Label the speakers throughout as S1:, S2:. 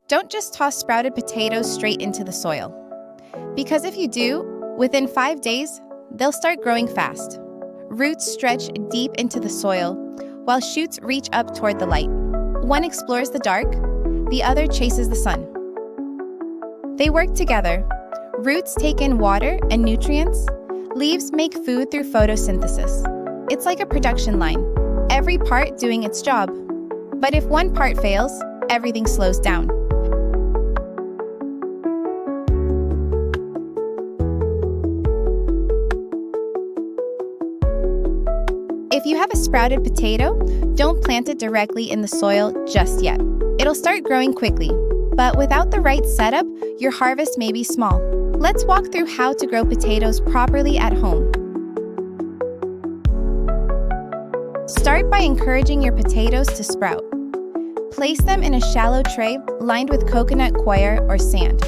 S1: Don't just toss sprouted potatoes straight into the soil. Because if you do, within 5 days, they'll start growing fast. Roots stretch deep into the soil, while shoots reach up toward the light. One explores the dark, the other chases the sun. They work together. Roots take in water and nutrients. Leaves make food through photosynthesis. It's like a production line, every part doing its job. But if one part fails, everything slows down. If you have a sprouted potato, don't plant it directly in the soil just yet. It'll start growing quickly, but without the right setup, your harvest may be small. Let's walk through how to grow potatoes properly at home. Start by encouraging your potatoes to sprout. Place them in a shallow tray lined with coconut coir or sand.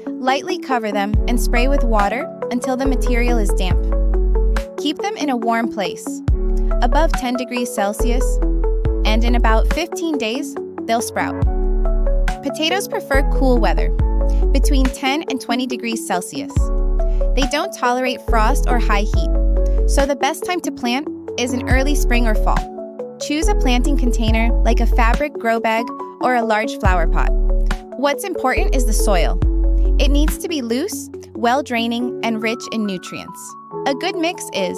S1: Lightly cover them and spray with water until the material is damp. Keep them in a warm place, above 10 degrees Celsius, and in about 15 days, they'll sprout. Potatoes prefer cool weather, between 10 and 20 degrees Celsius. They don't tolerate frost or high heat, so the best time to plant is in early spring or fall. Choose a planting container like a fabric grow bag or a large flower pot. What's important is the soil. It needs to be loose, well-draining, and rich in nutrients. A good mix is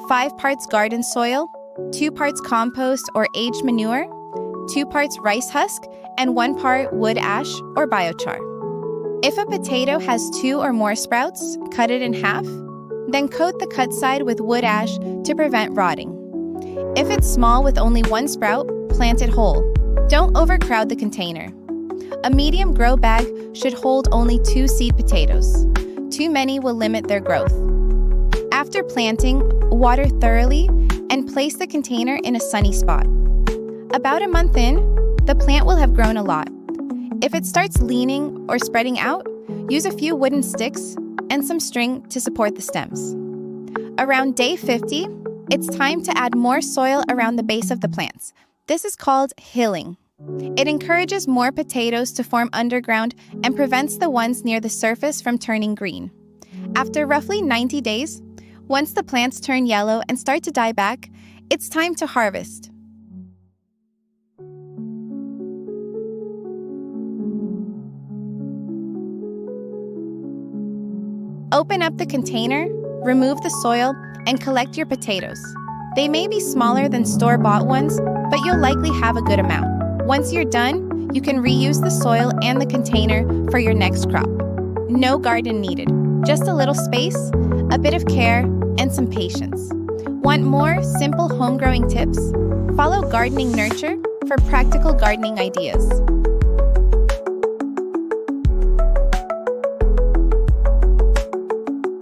S1: 5 parts garden soil, 2 parts compost or aged manure, 2 parts rice husk, and 1 part wood ash or biochar. If a potato has 2 or more sprouts, cut it in half, then coat the cut side with wood ash to prevent rotting. If it's small with only 1 sprout, plant it whole. Don't overcrowd the container. A medium grow bag should hold only 2 seed potatoes. Too many will limit their growth. After planting, water thoroughly and place the container in a sunny spot. About a month in, the plant will have grown a lot. If it starts leaning or spreading out, use a few wooden sticks and some string to support the stems. Around day 50, it's time to add more soil around the base of the plants. This is called hilling. It encourages more potatoes to form underground and prevents the ones near the surface from turning green. After roughly 90 days, once the plants turn yellow and start to die back, it's time to harvest. Open up the container, remove the soil, and collect your potatoes. They may be smaller than store-bought ones, but you'll likely have a good amount. Once you're done, you can reuse the soil and the container for your next crop. No garden needed, just a little space, a bit of care, and some patience. Want more simple home-growing tips? Follow Gardening Nurture for practical gardening ideas.